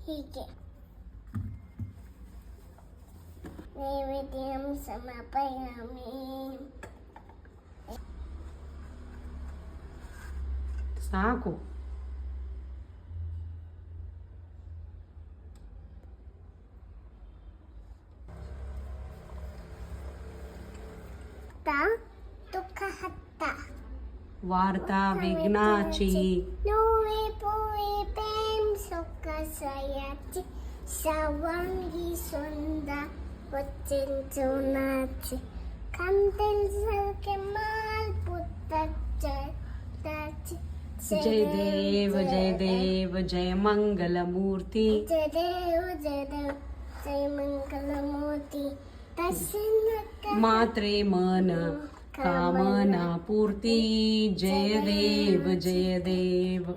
ಹೀಗೆ ನೈವೇದ್ಯಂ ಸಮರ್ಪಯಾಮಿ. ಸಾಕು. तुखहत्ता वार्ता विघ्नाची नोवे पोवे प्रेम सुख सयाची सवांगी सुंदा वचिंचुनाची कंदील सारखे माल पुत्ताची. जय देव जय देव जय मंगल मूर्ती. जय देव जय देव जय मंगल मूर्ती. मात्रे मन कामना पूर्ती. जय देव जय देव.